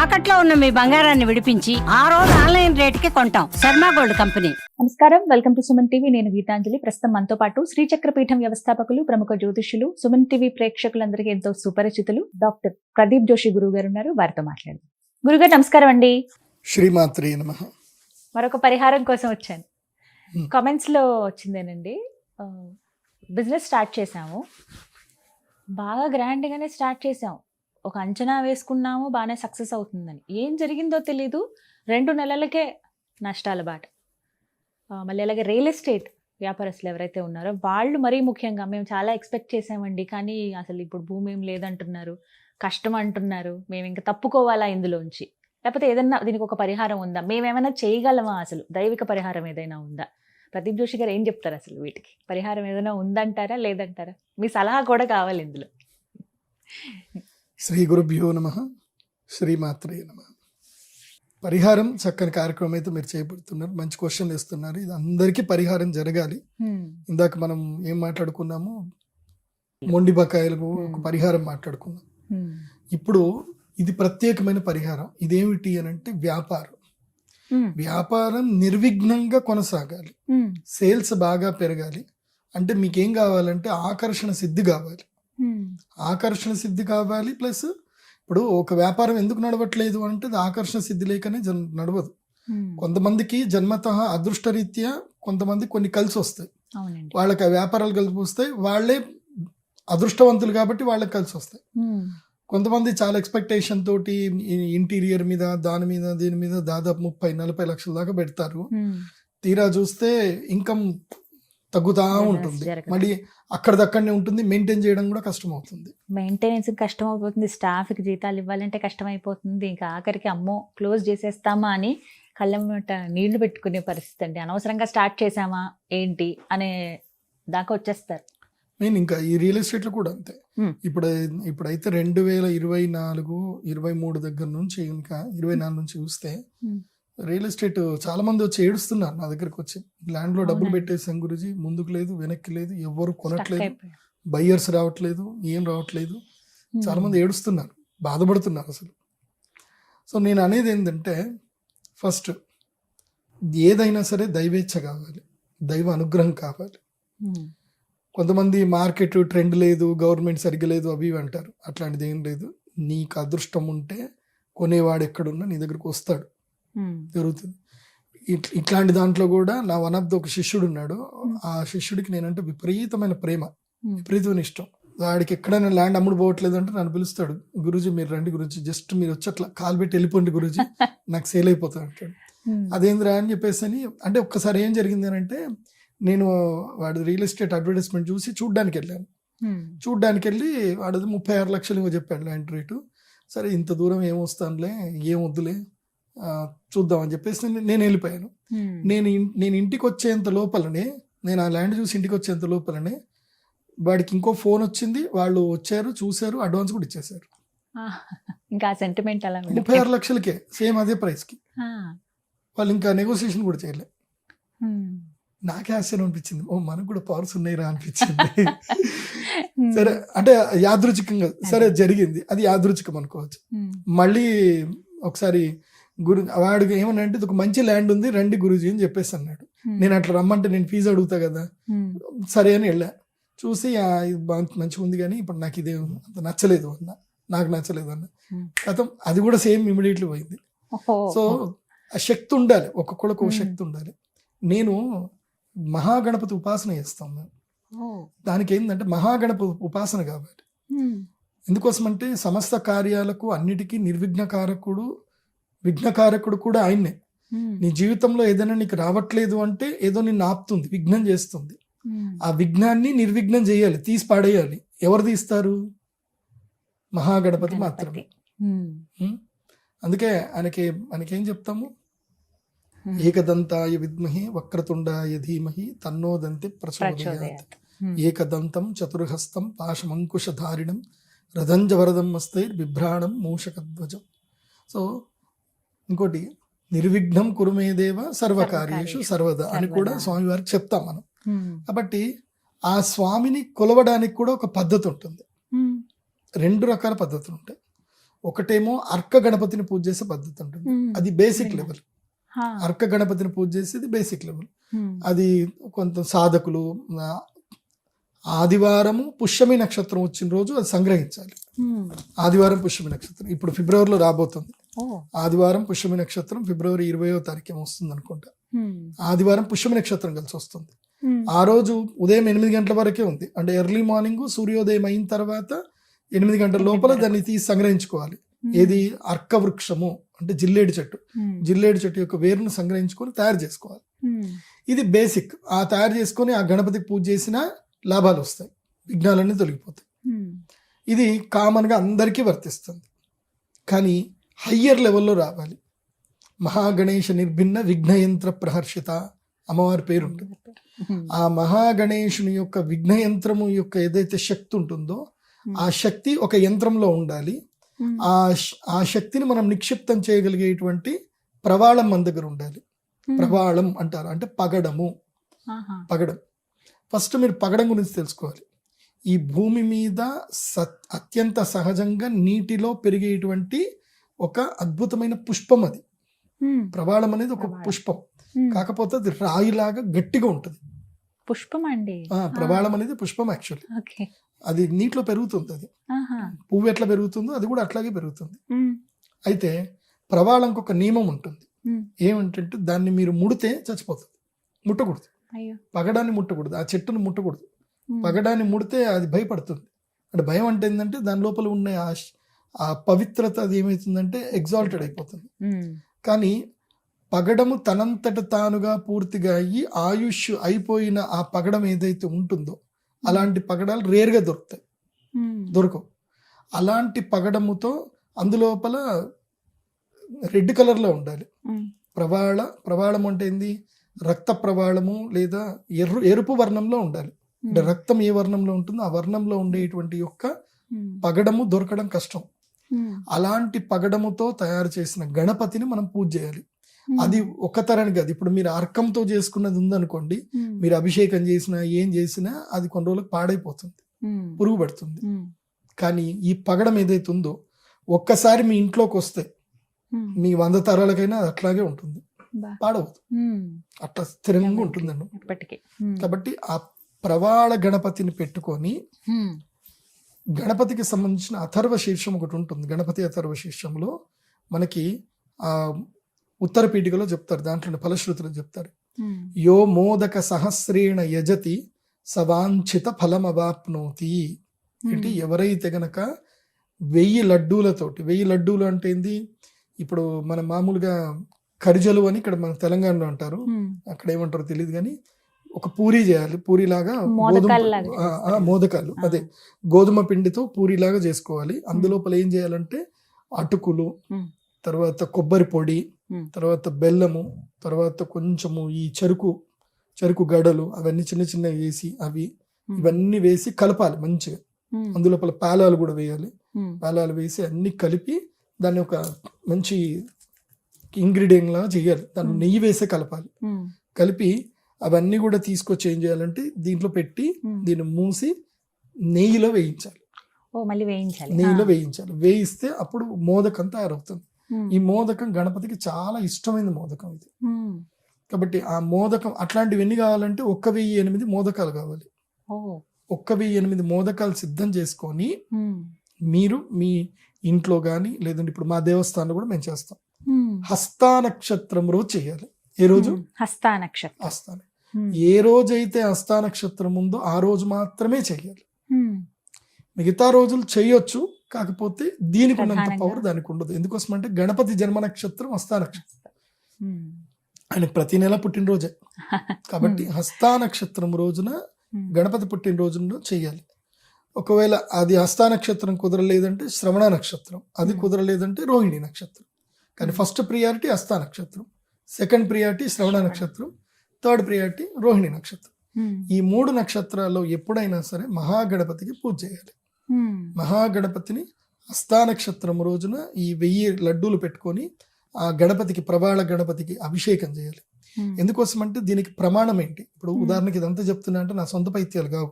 తాకట్లో ఉన్న మీ బంగారాన్ని విడిపించి ఆ రోజు ఆన్లైన్ రేటుకి కొంటాం. Sharma gold company. నమస్కారం, వెల్కమ్ టు సుమన్ టీవీ. నేను గీతాంజలి. ప్రస్తుతం మనతో పాటు శ్రీచక్రపీఠం వ్యవస్థాపకులు, ప్రముఖ జ్యోతిష్యులు, సుమన్ టీవీ ప్రేక్షకులందరికీ ఎంతో సుపరిచితులు డాక్టర్ ప్రదీప్ జోషి గురువు గారు ఉన్నారు. వారితో మాట్లాడదాం. గురుగారు నమస్కారం అండి. శ్రీమాత్రే నమః. మరొక పరిహారం కోసం వచ్చాను. కామెంట్స్ లో వచ్చిందేనండి, బిజినెస్ స్టార్ట్ చేసాము, బాగా గ్రాండ్ గానే స్టార్ట్ చేసాము, ఒక అంచనా వేసుకున్నాము, బాగానే సక్సెస్ అవుతుందని. ఏం జరిగిందో తెలీదు, 2 నెలలకే నష్టాల బాట. మళ్ళీ అలాగే రియల్ ఎస్టేట్ వ్యాపారస్తులు ఎవరైతే ఉన్నారో వాళ్ళు మరీ ముఖ్యంగా, మేము చాలా ఎక్స్పెక్ట్ చేసామండి, కానీ అసలు ఇప్పుడు భూమి ఏం లేదంటున్నారు, కష్టం అంటున్నారు, మేము ఇంకా తప్పుకోవాలా ఇందులోంచి, లేకపోతే ఏదన్నా దీనికి ఒక పరిహారం ఉందా, మేమేమైనా చేయగలమా, అసలు దైవిక పరిహారం ఏదైనా ఉందా? ప్రదీప్ జోషి గారు ఏం చెప్తారు? అసలు వీటికి పరిహారం ఏదైనా ఉందంటారా, లేదంటారా? మీ సలహా కూడా కావాలి ఇందులో. శ్రీ గురుభ్యో నమః. శ్రీమాత్రే నమః. పరిహారం చక్కని కార్యక్రమం అయితే మీరు చేపడుతున్నారు. మంచి క్వశ్చన్ ఇస్తున్నారు. ఇది అందరికీ పరిహారం జరగాలి. ఇందాక మనం ఏం మాట్లాడుకున్నాము, మొండి బకాయిలకు ఒక పరిహారం మాట్లాడుకున్నాం. ఇప్పుడు ఇది ప్రత్యేకమైన పరిహారం. ఇదేమిటి అని అంటే వ్యాపారం. వ్యాపారం నిర్విఘ్నంగా కొనసాగాలి, సేల్స్ బాగా పెరగాలి అంటే మీకేం కావాలంటే ఆకర్షణ సిద్ధి కావాలి. ఆకర్షణ సిద్ధి కావాలి. ప్లస్ ఇప్పుడు ఒక వ్యాపారం ఎందుకు నడవట్లేదు అంటే అది ఆకర్షణ సిద్ధి లేకనే నడవదు. కొంతమందికి జన్మతః అదృష్టరీత్యా కొంతమంది కొన్ని కలిసి వస్తాయి, వాళ్ళకి ఆ వ్యాపారాలు కలిసి వస్తాయి, వాళ్ళే అదృష్టవంతులు కాబట్టి వాళ్ళకి కలిసి వస్తాయి. కొంతమంది చాలా ఎక్స్పెక్టేషన్ తోటి ఇంటీరియర్ మీద దీని మీద దాదాపు 30-40 లక్షల దాకా పెడతారు. తీరా చూస్తే ఇన్కమ్ తగ్గుతా ఉంటుంది, మళ్ళీ అక్కడదక్కడనే ఉంటుంది, మెయింటైన్ చేయడం కూడా కష్టం అవుతుంది. మెయింటెనెన్స్ కష్టం అయిపోతుంది, స్టాఫ్కి జీతాలు ఇవ్వాలంటే కష్టం అయిపోతుంది, ఇంకా ఆఖరికి అమ్మో క్లోజ్ చేసేస్తామా అని కళ్ళమ్మట నీళ్లు పెట్టుకునే పరిస్థితి అండి. అనవసరంగా స్టార్ట్ చేసామా ఏంటి అనే దాకా వచ్చేస్తారు. నేను ఇంకా ఈ రియల్ ఎస్టేట్లో కూడా అంతే. ఇప్పుడైతే 2024-23 దగ్గర నుంచి ఇంకా 24 నుంచి చూస్తే రియల్ ఎస్టేట్ చాలా మంది వచ్చి ఏడుస్తున్నారు నా దగ్గరకు వచ్చి. ల్యాండ్ లో డబ్బులు పెట్టేసాం గురుజీ, ముందుకు లేదు వెనక్కి లేదు, ఎవరు కొనట్లేదు, బయ్యర్స్ రావట్లేదు, ఏం రావట్లేదు. చాలా మంది ఏడుస్తున్నారు, బాధపడుతున్నారు అసలు. సో నేను అనేది ఏంటంటే, ఫస్ట్ ఏదైనా సరే దైవేచ్ఛ కావాలి, దైవ అనుగ్రహం కావాలి. కొంతమంది మార్కెట్ ట్రెండ్ లేదు, గవర్నమెంట్ సరిగ్గా లేదు, అవి అంటారు. అట్లాంటిది ఏం లేదు. నీకు అదృష్టం ఉంటే కొనేవాడు ఎక్కడున్నా నీ దగ్గరకు వస్తాడు, జరుగుతుంది. ఇట్లాంటి దాంట్లో కూడా నా వన్ ఆఫ్ ద ఒక శిష్యుడు ఉన్నాడు. ఆ శిష్యుడికి నేనంటే విపరీతమైన ప్రేమ, విపరీతమైన ఇష్టం. వాడికి ఎక్కడైనా ల్యాండ్ అమ్ముడు పోవట్లేదు అంటే నన్ను పిలుస్తాడు, గురూజీ మీరు రండి గురూజీ, జస్ట్ మీరు వచ్చి అట్లా కాలు పెట్టి వెళ్ళిపోండి గురూజీ, నాకు సేల్ అయిపోతుంది అంటాడు. అదేంద్రా అని చెప్పేసి అని అంటే ఒక్కసారి ఏం జరిగింది అని అంటే, నేను వాడి రియల్ ఎస్టేట్ అడ్వర్టైజ్మెంట్ చూసి చూడ్డానికి వెళ్ళాను. చూడ్డానికి వెళ్ళి వాడు 36 లక్షలు ఏమో చెప్పాడు ల్యాండ్ రేటు. సరే ఇంత దూరం ఏమొస్తానులే, ఏం వద్దులే చూద్దామని చెప్పేసి నేను వెళ్ళిపోయాను. నేను ఇంటికి వచ్చేంత లోపలనే, నేను ఆ ల్యాండ్ చూసి ఇంటికి వచ్చేంత లోపలనే వాడికి ఇంకో ఫోన్ వచ్చింది. వాళ్ళు వచ్చారు, చూశారు, అడ్వాన్స్ కూడా ఇచ్చేసారు. ఇంకా సెంటిమెంట్ అలా 36 లక్షలకే, సేమ్ అదే ప్రైస్కి. వాళ్ళు ఇంకా నెగోసియేషన్ కూడా చేయలే. నాకే ఆశ్చర్యం అనిపించింది, ఓ మనకు కూడా పవర్స్ ఉన్నాయిరా అనిపించింది. సరే అంటే యాదృచ్ఛికంగా సరే జరిగింది, అది యాదృచ్ఛికం అనుకోవచ్చు. మళ్ళీ ఒకసారి వాడికి ఏమన్నా అంటే ఒక మంచి ల్యాండ్ ఉంది రండి గురూజీ అని చెప్పేసి అన్నాడు. నేను అట్లా రమ్మంటే నేను ఫీజు అడుగుతా కదా, సరే అని వెళ్ళా. చూసి మంచిగా ఉంది కానీ ఇప్పుడు నాకు ఇదే అంత నచ్చలేదు అన్న, నాకు నచ్చలేదు అన్న కథం. అది కూడా సేమ్ ఇమీడియట్లీ పోయింది. సో ఆ శక్తి ఉండాలి, ఒక్కొక్కళ్ళకు ఒక శక్తి ఉండాలి. నేను మహాగణపతి ఉపాసన చేస్తాం మేము. దానికి ఏంటంటే మహాగణపతి ఉపాసన కావాలి. ఎందుకోసం అంటే సమస్త కార్యాలకు అన్నిటికీ విఘ్నకారకుడు కూడా ఆయన్నే. నీ జీవితంలో ఏదైనా నీకు రావట్లేదు అంటే ఏదో నిన్ను ఆపుతుంది, విఘ్నం చేస్తుంది. ఆ విఘ్నాన్ని నిర్విఘ్నం చేయాలి, తీసి పాడేయాలి. ఎవరు తీస్తారు? మహాగణపతి మాత్రమే. అందుకే ఆయనకేం చెప్తాము, ఏకదంతాయ విద్మహి వక్రతుండాయ ధీమహి తన్నో దంతి ప్రచోదయాత్. ఏకదంతం చతుర్హస్తం పాశమంకుశధారిణం రథంజవరదం వస్తే బిభ్రాణం మూషకధ్వజం. సో ఇంకోటి, నిర్విఘ్నం కురుమేదేవ సర్వకార్యేషు సర్వదా అని కూడా స్వామివారికి చెప్తాం మనం. కాబట్టి ఆ స్వామిని కొలవడానికి కూడా ఒక పద్ధతి ఉంటుంది. 2 రకాల పద్ధతులు ఉంటాయి. ఒకటేమో అర్క గణపతిని పూజ చేసే పద్ధతి ఉంటుంది, అది బేసిక్ లెవెల్. అర్క గణపతిని పూజ చేసేది బేసిక్ లెవెల్. అది కొంత సాధకులు ఆదివారము పుష్యమి నక్షత్రం వచ్చిన రోజు అది సంగ్రహించాలి. ఆదివారం పుష్యమి నక్షత్రం ఇప్పుడు ఫిబ్రవరిలో రాబోతుంది. ఆదివారం పుష్యమి నక్షత్రం ఫిబ్రవరి 20వ తారీఖు వస్తుంది అనుకుంటా. ఆదివారం పుష్యమి నక్షత్రం కలిసి వస్తుంది. ఆ రోజు ఉదయం 8 గంటల వరకే ఉంది. అంటే ఎర్లీ మార్నింగ్ సూర్యోదయం అయిన తర్వాత 8 గంటల లోపల దాన్ని తీసి సంగ్రహించుకోవాలి. ఏది అర్క వృక్షము అంటే జిల్లేడు చెట్టు, జిల్లేడు చెట్టు యొక్క వేరును సంగ్రహించుకొని తయారు చేసుకోవాలి. ఇది బేసిక్. ఆ తయారు చేసుకొని ఆ గణపతికి పూజ చేసినా లాభాలు వస్తాయి, విఘ్నాలన్నీ తొలగిపోతాయి. ఇది కామన్గా అందరికీ వర్తిస్తుంది. కానీ హయ్యర్ లెవెల్లో రావాలి. మహాగణేష నిర్భిన్న విఘ్నయంత్ర ప్రహర్షిత అమ్మవారి పేరు ఉంటుంది. ఆ మహాగణేషుని యొక్క విఘ్నయంత్రము యొక్క ఏదైతే శక్తి ఉంటుందో ఆ శక్తి ఒక యంత్రంలో ఉండాలి. ఆ శక్తిని మనం నిక్షిప్తం చేయగలిగేటువంటి ప్రవాళం మన దగ్గర ఉండాలి. ప్రవాళం అంటారు అంటే పగడము. పగడం ఫస్ట్ మీరు పగడం గురించి తెలుసుకోవాలి. ఈ భూమి మీద అత్యంత సహజంగా నీటిలో పెరిగేటువంటి ఒక అద్భుతమైన పుష్పం అది. ప్రవాళం అనేది ఒక పుష్పం, కాకపోతే అది రాయిలాగా గట్టిగా ఉంటుంది. పుష్పం అండి. ప్రవాళం అనేది పుష్పం. యాక్చువల్లీ అది నీటిలో పెరుగుతుంది. అది పువ్వు ఎట్లా పెరుగుతుందో అది కూడా అట్లాగే పెరుగుతుంది. అయితే ప్రవాళంకి ఒక నియమం ఉంటుంది. ఏమిటంటే దాన్ని మీరు ముడితే చచ్చిపోతుంది, ముట్టకూడదు. పగడాన్ని ముట్టకూడదు, ఆ చెట్టును ముట్టకూడదు. పగడాన్ని ముడితే అది భయపడుతుంది. అంటే భయం అంటే ఏంటంటే దాని లోపల ఉన్న ఆ పవిత్రత అది ఏమవుతుందంటే ఎగ్జాల్టెడ్ అయిపోతుంది. కానీ పగడము తనంతట తానుగా పూర్తిగా అయ్యి ఆయుష్ అయిపోయిన ఆ పగడం ఏదైతే ఉంటుందో అలాంటి పగడాలు రేర్గా దొరకవు. అలాంటి పగడముతో అందులోపల రెడ్ కలర్లో ఉండాలి. ప్రవాళం అంటే ఏంది? రక్త ప్రవాళము లేదా ఎరుపు వర్ణంలో ఉండాలి. అంటే రక్తం ఏ వర్ణంలో ఉంటుందో ఆ వర్ణంలో ఉండేటువంటి యొక్క పగడము దొరకడం కష్టం. అలాంటి పగడముతో తయారు చేసిన గణపతిని మనం పూజ చేయాలి. అది ఒక తరానికి కాదు. ఇప్పుడు మీరు అర్కంతో చేసుకున్నది ఉందనుకోండి, మీరు అభిషేకం చేసినా ఏం చేసినా అది కొన్ని రోజులకు పాడైపోతుంది, పురుగు పడుతుంది. కానీ ఈ పగడం ఏదైతే ఉందో ఒక్కసారి మీ ఇంట్లోకి వస్తే మీ 100 తరాలకైనా అది అట్లాగే ఉంటుంది, పాడవద్దు, అట్లా స్థిరంగా ఉంటుందండి. కాబట్టి ఆ ప్రవాళ గణపతిని పెట్టుకొని గణపతికి సంబంధించిన అథర్వ శీర్షం ఒకటి ఉంటుంది. గణపతి అథర్వ శీర్షంలో మనకి ఆ ఉత్తర పీఠికలో చెప్తారు, దాంట్లో ఫలశ్రుతులు చెప్తారు. యో మోదక సహస్రేణ యజతి సవాంఛిత ఫలమవాప్నోతి. ఏంటి? ఎవరైతే గనక 1000 లడ్డూలతోటి, 1000 లడ్డూలు అంటే ఏంది? ఇప్పుడు మన మామూలుగా కరిజలు అని ఇక్కడ మన తెలంగాణలో అంటారు, అక్కడ ఏమంటారో తెలియదు. కానీ ఒక పూరి చేయాలి, పూరిలాగా మోదకాలు, అదే గోధుమ పిండితో పూరిలాగా చేసుకోవాలి. అందులోపల ఏం చేయాలంటే అటుకులు, తర్వాత కొబ్బరి పొడి, తర్వాత బెల్లము, తర్వాత కొంచెము ఈ చెరుకు గడలు అవన్నీ చిన్న చిన్న వేసి ఇవన్నీ వేసి కలపాలి మంచిగా. అందులోపల పేలాలు కూడా వేయాలి. పేలాలు వేసి అన్ని కలిపి దాన్ని ఒక మంచి ఇంగ్రీడియంట్ లాగా చేయాలి. దాన్ని నెయ్యి వేసే కలపాలి. కలిపి అవన్నీ కూడా తీసుకొచ్చి ఏం చేయాలంటే దీంట్లో పెట్టి దీన్ని మూసి నెయ్యిలో వేయించాలి. నెయ్యిలో వేయించాలి. వేయిస్తే అప్పుడు మోదకం తయారవుతుంది. ఈ మోదకం గణపతికి చాలా ఇష్టమైన మోదకం ఇది. కాబట్టి ఆ మోదకం అట్లాంటివి ఎన్ని కావాలంటే 1008 మోదకాలు కావాలి. 1008 మోదకాలు సిద్ధం చేసుకొని మీరు మీ ఇంట్లో కానీ లేదంటే ఇప్పుడు మా దేవస్థానంలో కూడా మేము చేస్తాం. హస్తా నక్షత్రం రోజు చేయాలి. ఏ రోజు? హస్తా నక్షత్రం. ఏ రోజైతే హస్తా నక్షత్రం ఉందో ఆ రోజు మాత్రమే చేయాలి. మిగతా రోజులు చేయొచ్చు, కాకపోతే దీనికి ఉన్నంత పవర్ దానికి ఉండదు. ఎందుకోసం అంటే గణపతి జన్మ నక్షత్రం హస్తా నక్షత్రం, ఆయన ప్రతి నెల పుట్టినరోజే. కాబట్టి హస్తా నక్షత్రం రోజున గణపతి పుట్టినరోజున చేయాలి. ఒకవేళ అది హస్తా నక్షత్రం కుదరలేదంటే శ్రవణ నక్షత్రం, అది కుదరలేదంటే రోహిణి నక్షత్రం. కానీ ఫస్ట్ ప్రియారిటీ హస్తా నక్షత్రం, సెకండ్ ప్రియారిటీ శ్రవణ నక్షత్రం, థర్డ్ ప్రియారిటీ రోహిణి నక్షత్రం. ఈ 3 నక్షత్రాల్లో ఎప్పుడైనా సరే మహాగణపతికి పూజ చేయాలి. మహాగణపతిని హస్తా నక్షత్రం రోజున ఈ 1000 లడ్డూలు పెట్టుకొని ఆ గణపతికి, ప్రవాళ గణపతికి అభిషేకం చేయాలి. ఎందుకోసం అంటే దీనికి ప్రమాణం ఏంటి? ఇప్పుడు ఉదాహరణకి ఇదంతా చెప్తున్నా అంటే నా సొంత పైత్యాలు కావు.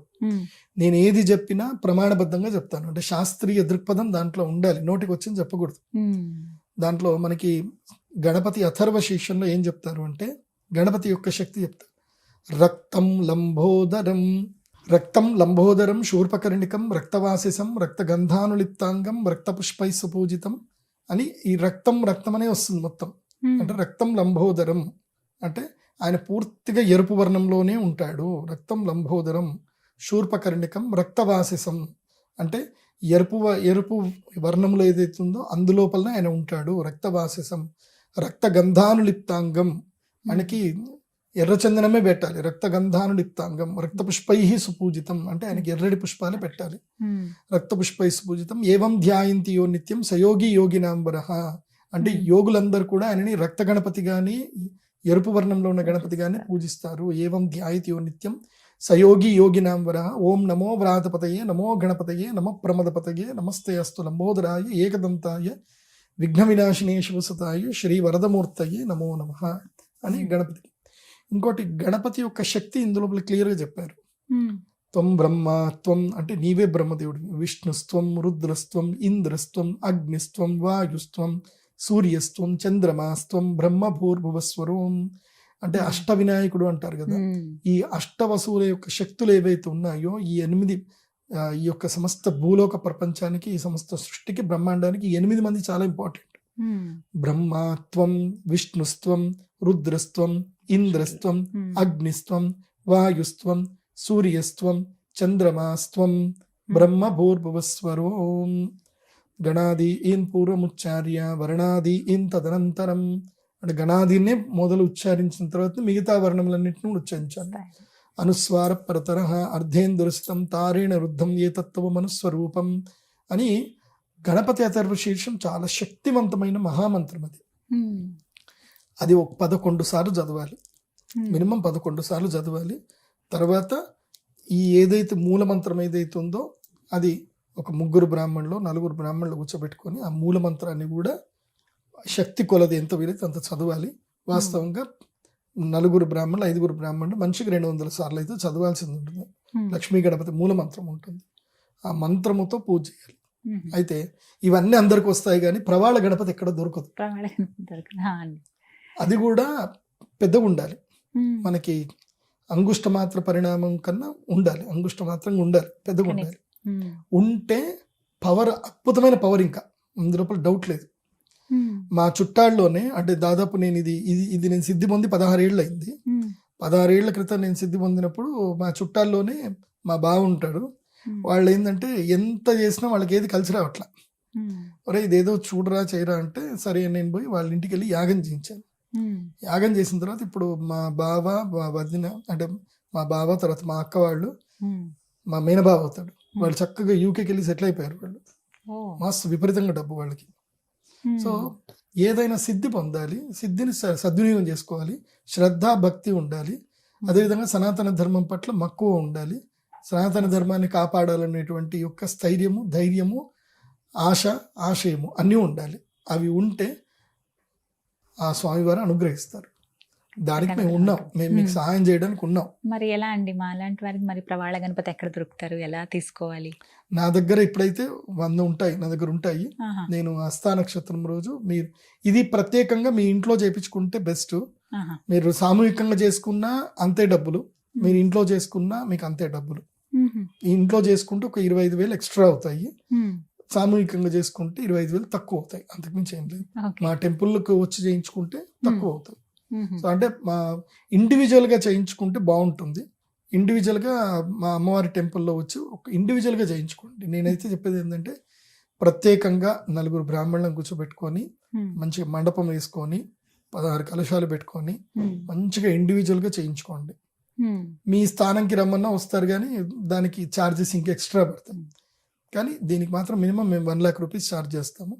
నేను ఏది చెప్పినా ప్రమాణబద్ధంగా చెప్తాను. అంటే శాస్త్రీయ దృక్పథం దాంట్లో ఉండాలి, నోటికి వచ్చింది చెప్పకూడదు. దాంట్లో మనకి గణపతి అథర్వ శీర్షంలో ఏం చెప్తారు అంటే గణపతి యొక్క శక్తి చెప్తారు. రక్తం లంబోదరం శూర్పకర్ణికం రక్తవాసిసం రక్తగంధానులిప్తాంగం రక్తపుష్పై సుపూజితం అని ఈ రక్తం అనే వస్తుంది మొత్తం. అంటే రక్తం లంబోదరం అంటే ఆయన పూర్తిగా ఎరుపు వర్ణంలోనే ఉంటాడు. రక్తం లంబోదరం శూర్పకర్ణికం రక్తవాసిసం అంటే ఎరుపు వర్ణంలో ఏదైతే ఉందో అందులోపలనే ఆయన ఉంటాడు. రక్తవాసిసం రక్తగంధానులిప్తాంగం ఆయనకి ఎర్రచందనమే పెట్టాలి. రక్తగంధానులిప్తాంగం రక్తపుష్పై సుపూజితం అంటే ఆయనకి ఎర్రటి పుష్పాలే పెట్టాలి. రక్తపుష్పై సుపూజితం ఏవం ధ్యాయంతి యో నిత్యం సయోగి యోగినాంబరః అంటే యోగులందరూ కూడా ఆయనని రక్త గణపతి గాని ఎరుపు వర్ణంలో ఉన్న గణపతి గాని పూజిస్తారు. ఏవం ధ్యాయతి యో నిత్యం సయోగి యోగినాంబరః ఓం నమో వ్రాతపతయే నమో గణపతయే నమో ప్రమదపతయే నమస్తే అస్తు లంబోదరాయ ఏకదంతాయ విఘ్న వినాశినే శివసుతాయ శ్రీ వరదమూర్తయే నమో నమః అని గణపతికి. ఇంకోటి గణపతి యొక్క శక్తి ఇందులో క్లియర్గా చెప్పారు. త్వం బ్రహ్మ త్వం అంటే నీవే బ్రహ్మదేవుడు. విష్ణుస్త్వం రుద్రస్త్వం ఇంద్రస్త్వం అగ్నిస్త్వం వాయుస్త్వం సూర్యస్త్వం చంద్రమాస్త్వం బ్రహ్మ భూర్భువస్వరం అంటే అష్ట వినాయకుడు అంటారు కదా. ఈ అష్టవసువుల యొక్క శక్తులు ఏవైతే ఉన్నాయో ఈ 8 ఈ యొక్క సమస్త భూలోక ప్రపంచానికి ఈ సమస్త సృష్టికి బ్రహ్మాండానికి 8 మంది చాలా ఇంపార్టెంట్. బ్రహ్మత్వం విష్ణుస్త్వం రుద్రస్త్వం ఇంద్రస్త్వం అగ్నిస్త్వం వాయుస్త్వం సూర్యస్త్వం చంద్రమాస్త్వం బ్రహ్మ భూర్భువస్వరం గణాది ఈన్ పూర్వముచ్చార్య వర్ణాది ఈన్ తదనంతరం అంటే గణాదినే మొదలు ఉచ్చారించిన తర్వాత మిగతా వర్ణములన్నింటినీ ఉచ్చరించాలి. అనుస్వార పరతర అర్ధేందురస్థం తారేణ రుద్ధం ఏ తత్వం అనుస్వరూపం అని గణపతి అథర్వ శీర్షం చాలా శక్తివంతమైన మహామంత్రం. అది ఒక 11 సార్లు చదవాలి, మినిమం 11 సార్లు చదవాలి. తర్వాత ఈ ఏదైతే మూలమంత్రం ఏదైతే ఉందో అది ఒక 3 బ్రాహ్మణులు 4 బ్రాహ్మణులు కూర్చోబెట్టుకొని ఆ మూలమంత్రాన్ని కూడా శక్తి కొలది ఎంత వీలైతే అంత చదవాలి. వాస్తవంగా 4 బ్రాహ్మణులు 5 బ్రాహ్మణులు మనిషికి 200 సార్లు అయితే చదవాల్సింది ఉంటుంది. లక్ష్మీ గణపతి మూలమంత్రం ఉంటుంది, ఆ మంత్రముతో పూజ చేయాలి. అయితే ఇవన్నీ అందరికి వస్తాయి కానీ ప్రవాళ గణపతి ఎక్కడ దొరకదు. అది కూడా పెద్దగా ఉండాలి, మనకి అంగుష్ట మాత్ర పరిణామం కన్నా ఉండాలి, అంగుష్ట మాత్రంగా ఉండాలి, పెద్దగా ఉండాలి. ఉంటే పవర్ అద్భుతమైన పవర్, ఇంకా అందులోపల డౌట్ లేదు. మా చుట్టాల్లోనే అంటే దాదాపు నేను ఇది నేను సిద్ధి పొంది 16 ఏళ్ళు అయింది. 16 ఏళ్ల క్రితం నేను సిద్ధి పొందినప్పుడు మా చుట్టాల్లోనే మా బావ ఉంటాడు. వాళ్ళు ఏంటంటే ఎంత చేసినా వాళ్ళకి ఏది కలిసి రావట్లా. ఒరే ఇదేదో చూడరా చేయరా అంటే సరే నేను పోయి వాళ్ళ ఇంటికి వెళ్ళి యాగం చేయించాను. యాగం చేసిన తర్వాత ఇప్పుడు మా బావ మా వదిన అంటే మా బావ తర్వాత మా అక్క వాళ్ళు మా మేనబావ అవుతాడు. వాళ్ళు చక్కగా యూకేకి వెళ్ళి సెటిల్ అయిపోయారు. వాళ్ళు మస్తు విపరీతంగా డబ్బు వాళ్ళకి. సో ఏదైనా సిద్ధి పొందాలి, సిద్ధిని సద్వినియోగం చేసుకోవాలి, శ్రద్ధ భక్తి ఉండాలి, అదేవిధంగా సనాతన ధర్మం పట్ల మక్కువ ఉండాలి, సనాతన ధర్మాన్ని కాపాడాలనేటువంటి యొక్క స్థైర్యము ధైర్యము ఆశయము అన్నీ ఉండాలి. అవి ఉంటే ఆ స్వామివారు అనుగ్రహిస్తారు. దానికి మేము ఉన్నాం, మేము మీకు సహాయం చేయడానికి ఉన్నాం. మరి ఎలా అండి మా అలాంటి వారికి మరి ప్రవాళ గణపతి ఎక్కడ దొరుకుతారు, ఎలా తీసుకోవాలి? నా దగ్గర ఇప్పుడైతే 100 ఉంటాయి, నా దగ్గర ఉంటాయి. నేను హస్తా నక్షత్రం రోజు మీరు ఇది ప్రత్యేకంగా మీ ఇంట్లో చేయించుకుంటే బెస్ట్. మీరు సామూహికంగా చేసుకున్నా అంతే డబ్బులు, మీరు ఇంట్లో చేసుకున్నా మీకు అంతే డబ్బులు. ఇంట్లో చేసుకుంటే ఒక 25,000 ఎక్స్ట్రా అవుతాయి, సామూహికంగా చేసుకుంటే 25,000 తక్కువ అవుతాయి, అంతకుమించి ఏం లేదు. మా టెంపుల్కి వచ్చి చేయించుకుంటే తక్కువ అవుతాయి. సో అంటే మా ఇండివిజువల్గా చేయించుకుంటే బాగుంటుంది. ఇండివిజువల్గా మా అమ్మవారి టెంపుల్లో వచ్చి ఒక ఇండివిజువల్గా చేయించుకోండి. నేనైతే చెప్పేది ఏంటంటే ప్రత్యేకంగా 4 బ్రాహ్మణులను కూర్చోబెట్టుకొని మంచిగా మండపం వేసుకొని 16 కలశాలు పెట్టుకొని మంచిగా ఇండివిజువల్గా చేయించుకోండి. మీ స్థానంకి రమ్మన్నా వస్తారు కానీ దానికి ఛార్జెస్ ఇంకా ఎక్స్ట్రా పడతాయి. కానీ దీనికి మాత్రం మినిమం మేము 1 lakh రూపీస్ ఛార్జ్ చేస్తాము.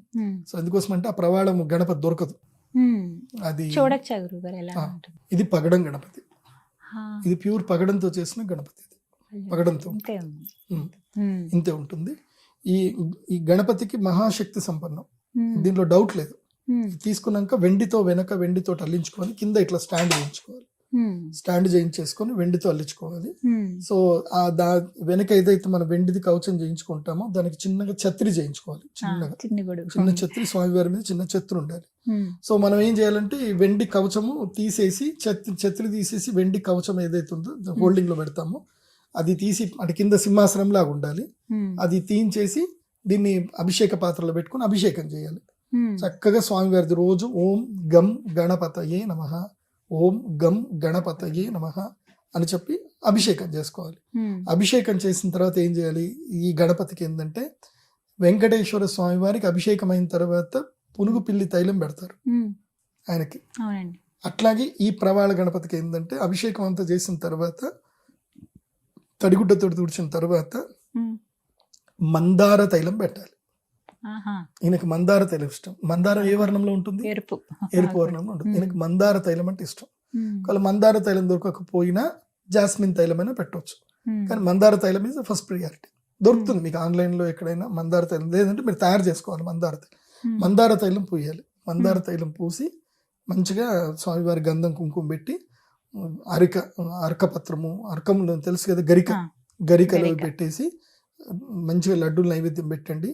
సో అందుకోసం అంటే ఆ ప్రవాళం గణపతి దొరకదు. అది ఇది పగడం గణపతి, ఇది ప్యూర్ పగడంతో చేసిన గణపతి. పగడంతో ఇంతే ఉంటుంది. ఈ గణపతికి మహాశక్తి సంపన్నం, దీంట్లో డౌట్ లేదు. తీసుకున్నాక వెండితో అల్లించుకొని కింద ఇట్లా స్టాండ్ చేయించుకోవాలి. స్టాండ్ చేయించేసుకొని వెండితో అల్లించుకోవాలి. సో వెనక ఏదైతే మనం వెండిది కవచం చేయించుకుంటామో దానికి చిన్నగా ఛత్రి చేయించుకోవాలి. చిన్న ఛత్రి, స్వామివారి మీద చిన్న ఛత్రి ఉండాలి. సో మనం ఏం చేయాలంటే ఈ వెండి కవచము తీసేసి ఛత్రి తీసేసి వెండి కవచం ఏదైతే ఉందో హోల్డింగ్ లో పెడతామో అది తీసి అటు కింద సింహాసనం లాగా ఉండాలి. అది తీయించేసి దీన్ని అభిషేక పాత్రలో పెట్టుకుని అభిషేకం చేయాలి. చక్కగా స్వామివారిది రోజు ఓం గం గణపతయే నమః, ఓం గం గణపతయే నమః అని చెప్పి అభిషేకం చేసుకోవాలి. అభిషేకం చేసిన తర్వాత ఏం చేయాలి, ఈ గణపతికి ఏంటంటే వెంకటేశ్వర స్వామి వారికి అభిషేకం అయిన తర్వాత పునుగు పిల్లి తైలం పెడతారు ఆయనకి. అట్లాగే ఈ ప్రవాళ గణపతికి ఏంటంటే అభిషేకం అంతా చేసిన తర్వాత తడిగుడ్డతో తుడిచిన తర్వాత మందార తైలం పెట్టాలి. ఈయనకి మందార తైలం ఇష్టం. మందారం ఏ వర్ణంలో ఉంటుంది? ఎరుపు వర్ణంలో ఉంటుంది. ఈయనకి మందార తైలం అంటే ఇష్టం. ఒకవేళ మందార తైలం దొరకకపోయినా జాస్మిన్ తైలం అయినా పెట్టవచ్చు. కానీ మందార తైలం ఈజ్ ఫస్ట్ ప్రియారిటీ. దొరుకుతుంది మీకు ఆన్లైన్ లో ఎక్కడైనా మందార తైలం. లేదంటే మీరు తయారు చేసుకోవాలి మందార తైలం. మందార తైలం పూయాలి. మందార తైలం పూసి మంచిగా స్వామివారి గంధం కుంకుమ పెట్టి అరకపత్రము, అరకము తెలుసు కదా, గరికలో పెట్టేసి మంచిగా లడ్డూలు నైవేద్యం పెట్టండి.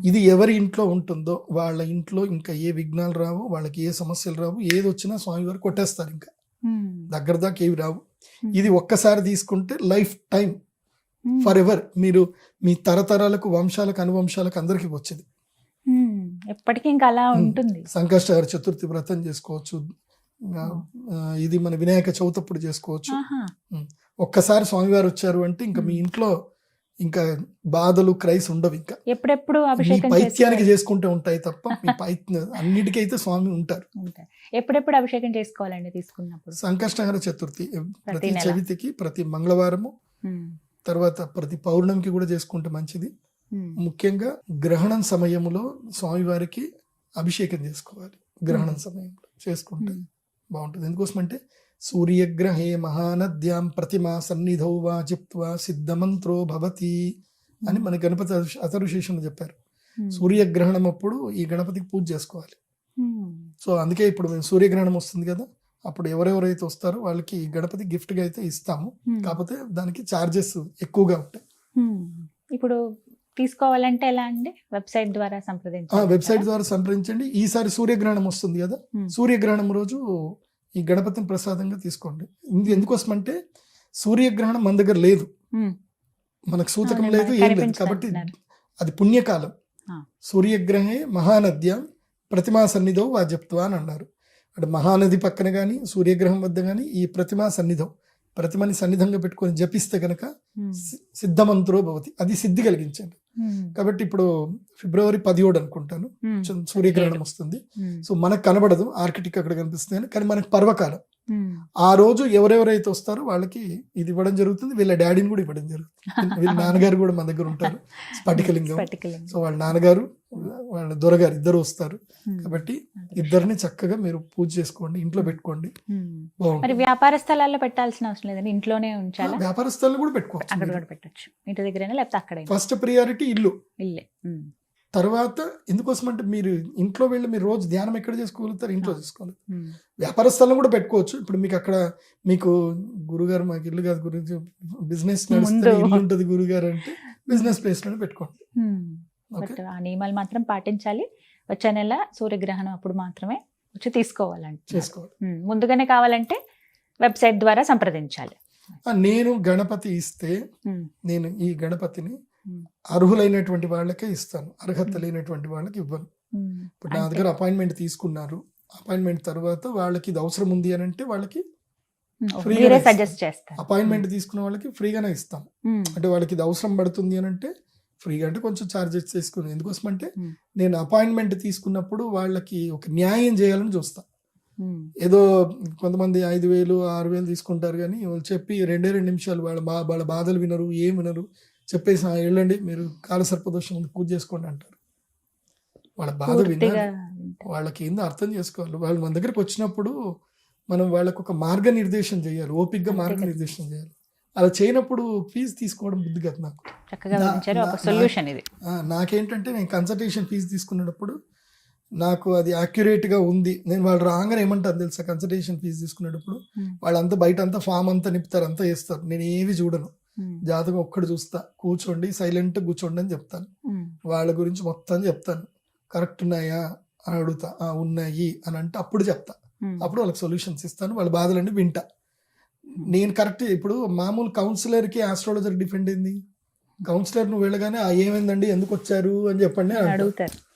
ఇది ఎవరి ఇంట్లో ఉంటుందో వాళ్ళ ఇంట్లో ఇంకా ఏ విఘ్నాలు రావు, వాళ్ళకి ఏ సమస్యలు రావు. ఏది వచ్చినా స్వామివారు కొట్టేస్తారు, ఇంకా దగ్గర దాకా ఏవి రావు. ఇది ఒక్కసారి తీసుకుంటే లైఫ్ టైం ఫర్ ఎవర్ మీరు మీ తరతరాలకు, వంశాలకు, అనువంశాలకు అందరికి వచ్చేది. ఎప్పటికీ ఇంకా అలా ఉంటుంది. సంకష్టహర చతుర్థి వ్రతం చేసుకోవచ్చు. ఇది మన వినాయక చవితి అప్పుడు చేసుకోవచ్చు. ఒక్కసారి స్వామివారు వచ్చారు అంటే ఇంకా మీ ఇంట్లో ఇంకా బాధలు, క్రైస్ ఉండవు. ఇంకా ఎప్పుడెప్పుడు పైత్యానికి చేసుకుంటే ఉంటాయి తప్ప అన్నిటికైతే స్వామి ఉంటారు. ఎప్పుడెప్పుడు అభిషేకం చేసుకోవాలండి తీసుకున్నప్పుడు? సంకష్టహర చతుర్థి ప్రతి చవితికి, ప్రతి మంగళవారము, తర్వాత ప్రతి పౌర్ణమికి కూడా చేసుకుంటే మంచిది. ముఖ్యంగా గ్రహణం సమయంలో స్వామివారికి అభిషేకం చేసుకోవాలి. గ్రహణం సమయంలో చేసుకుంటే బాగుంటుంది. ఎందుకోసమంటే సూర్యగ్రహే మహానద్యాం ప్రతిమా సన్నిధౌ వా జిప్త్వా సిద్ధమంత్రో భవతి అని మన గణపతి అథర్వశీర్షంలో చెప్పారు. సూర్యగ్రహణం అప్పుడు ఈ గణపతికి పూజ చేసుకోవాలి. సో అందుకే ఇప్పుడు మేము సూర్యగ్రహణం వస్తుంది కదా, అప్పుడు ఎవరెవరైతే వస్తారో వాళ్ళకి గణపతి గిఫ్ట్ గా అయితే ఇస్తాము. కాకపోతే దానికి చార్జెస్ ఎక్కువగా ఉంటాయి. ఇప్పుడు తీసుకోవాలంటే ఎలా అండి? వెబ్సైట్ ద్వారా సంప్రదించండి. ఈసారి సూర్యగ్రహణం వస్తుంది కదా, సూర్యగ్రహణం రోజు ఈ గణపతిని ప్రసాదంగా తీసుకోండి. ఎందుకోసమంటే సూర్యగ్రహణం మన దగ్గర లేదు, మనకు సూతకం లేదు, ఏం లేదు. కాబట్టి అది పుణ్యకాలం. సూర్యగ్రహే మహానద్యం ప్రతిమా సన్నిధౌ వా జిప్త్వా అని అన్నారు. అంటే మహానది పక్కన కానీ సూర్యగ్రహం వద్ద కానీ ఈ ప్రతిమా సన్నిధం, ప్రతిమని సన్నిధంగా పెట్టుకొని జపిస్తే గనక సిద్ధమంత్రో భవతి, అది సిద్ధి కలిగించండి. కాబట్టి ఇప్పుడు ఫిబ్రవరి 17 అనుకుంటాను సూర్యగ్రహణం వస్తుంది. సో మనకు కనబడదు, ఆర్కిటిక్ అక్కడ కనిపిస్తుంది, కానీ మనకు పర్వకాలం. ఆ రోజు ఎవరెవరైతే వస్తారో వాళ్ళకి ఇది ఇవ్వడం జరుగుతుంది. వీళ్ళ డాడీని కూడా ఇవ్వడం జరుగుతుంది. వీళ్ళ నాన్నగారు కూడా మన దగ్గర ఉంటారు, స్ఫటికలింగం. సో వాళ్ళ నాన్నగారు, వాళ్ళ దొరగారు ఇద్దరు వస్తారు. కాబట్టి ఇద్దరిని చక్కగా మీరు పూజ చేసుకోండి, ఇంట్లో పెట్టుకోండి. మరి వ్యాపార స్థలాల్లో పెట్టాల్సిన అవసరం లేదండి, ఇంట్లోనే ఉంచాలి. వ్యాపార స్థలాల్లో కూడా పెట్టుకోవచ్చు, అక్కడ కూడా పెట్టచ్చు, ఇంటి దగ్గరైనా లేకపోతే అక్కడ. ఫస్ట్ ప్రియారిటీ ఇల్లే. తర్వాత ఎందుకోసం అంటే మీరు ఇంట్లో వెళ్ళి మీరు రోజు ధ్యానం ఎక్కడ చేసుకోగలుగుతారు? ఇంట్లో చేసుకోవాలి. వ్యాపార స్థలం కూడా పెట్టుకోవచ్చు. ఇప్పుడు మీకు అక్కడ మీకు గురుగారు మాకు ఇల్లు కాదు గురించి బిజినెస్ నడుస్తుంది, ఇల్లు ఉంటుంది గురుగారు అంటే బిజినెస్ ప్లేస్ లోనే పెట్టుకోండి. ఆ నియమాలు మాత్రం పాటించాలి. వచ్చే నెల సూర్యగ్రహణం అప్పుడు మాత్రమే వచ్చి తీసుకోవాలి. ముందుగానే కావాలంటే వెబ్సైట్ ద్వారా సంప్రదించాలి. నేను గణపతి ఇస్తే నేను ఈ గణపతిని అర్హులైనటువంటి వాళ్ళకే ఇస్తాను, అర్హత లేనటువంటి వాళ్ళకి ఇవ్వను. ఇప్పుడు నా దగ్గర అపాయింట్మెంట్ తీసుకున్నారు, అపాయింట్మెంట్ తర్వాత వాళ్ళకి ఇది అవసరం ఉంది అని అంటే వాళ్ళకి ఫ్రీగా సజెస్ట్ చేస్తాను. అపాయింట్మెంట్ తీసుకున్న వాళ్ళకి ఫ్రీగానే ఇస్తాను. అంటే వాళ్ళకి ఇది అవసరం పడుతుంది అని అంటే ఫ్రీగా, అంటే కొంచెం చార్జెస్ తీసుకుని. ఎందుకోసం అంటే నేను అపాయింట్మెంట్ తీసుకున్నప్పుడు వాళ్ళకి ఒక న్యాయం చేయాలని చూస్తాను. ఏదో కొంతమంది 5,000 6,000 తీసుకుంటారు, కానీ వాళ్ళు చెప్పి 2 నిమిషాలు వాళ్ళ బాధలు వినరు, ఏం వినరు. చెప్పేసి వెళ్ళండి మీరు కాలసర్పదోషం ముందు పూజ చేసుకోండి అంటారు. వాళ్ళ బాధ వినాలి, వాళ్ళకి ఏందో అర్థం చేసుకోవాలి. వాళ్ళు మన దగ్గరకు వచ్చినప్పుడు మనం వాళ్ళకు ఒక మార్గనిర్దేశం చేయాలి, ఓపికగా మార్గనిర్దేశం చేయాలి. అలా చేయనప్పుడు ఫీజు తీసుకోవడం బుద్ధి కదా నాకు. నాకేంటంటే నేను కన్సల్టేషన్ ఫీజు తీసుకునేటప్పుడు నాకు అది accurate గా ఉంది. నేను వాళ్ళు రాగానే ఏమంటాను తెలుసా, కన్సల్టేషన్ ఫీజు తీసుకునేటప్పుడు వాళ్ళంతా బయట అంతా ఫామ్ అంతా నింపుతారు, అంతా చేస్తారు, నేను ఏవి చూడను, జాతకం ఒక్కడు చూస్తా, కూర్చోండి సైలెంట్ కూర్చోండి అని చెప్తాను. వాళ్ళ గురించి మొత్తం చెప్తాను, కరెక్ట్ ఉన్నాయా అని అడుగుతా, "ఆ, ఉన్నాయి" అని అంటే అప్పుడు చెప్తా. అప్పుడు వాళ్ళకి సొల్యూషన్స్ ఇస్తాను, వాళ్ళ బాధలన్నీ వింటా. నేను కరెక్ట్. ఇప్పుడు మామూలు కౌన్సిలర్కి ఆస్ట్రాలజర్ డిఫరెంట్ ఏంది? కౌన్సిలర్ నువ్వు వెళ్ళగానే "ఆ, ఏమైందండి, ఎందుకు వచ్చారు అని చెప్పండి" అని అంటారు. అడుగుతారు.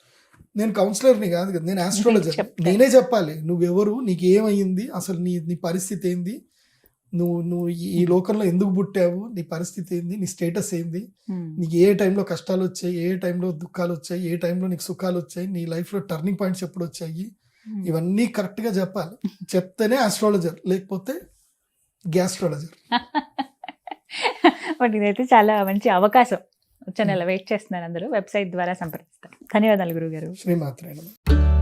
నేను కౌన్సిలర్ని కాదు కదా, నేను ఆస్ట్రాలజర్. చెప్తారు. నేనే చెప్పాలి నువ్వెవరు, నీకు ఏమయ్యింది, అసలు నీ పరిస్థితి ఏంది, నువ్వు ఈ లోకంలో ఎందుకు పుట్టావు, నీ పరిస్థితి ఏంది, నీ స్టేటస్ ఏంది, నీకు ఏ టైంలో కష్టాలు వచ్చాయి, ఏ టైంలో దుఃఖాలు వచ్చాయి, ఏ టైంలో నీకు సుఖాలు వచ్చాయి, నీ లైఫ్లో టర్నింగ్ పాయింట్స్ ఎప్పుడు వచ్చాయి, ఇవన్నీ కరెక్ట్గా చెప్పాలి. చెప్తేనే ఆస్ట్రాలజర్, లేకపోతే గ్యాస్ట్రాలజర్. బట్ ఇదైతే చాలా మంచి అవకాశం. వచ్చే నెల వెయిట్ చేస్తున్నారు అందరూ. వెబ్సైట్ ద్వారా సంప్రదిస్తారు. ధన్యవాదాలు గురుగారు. శ్రీమాత్రే నమః.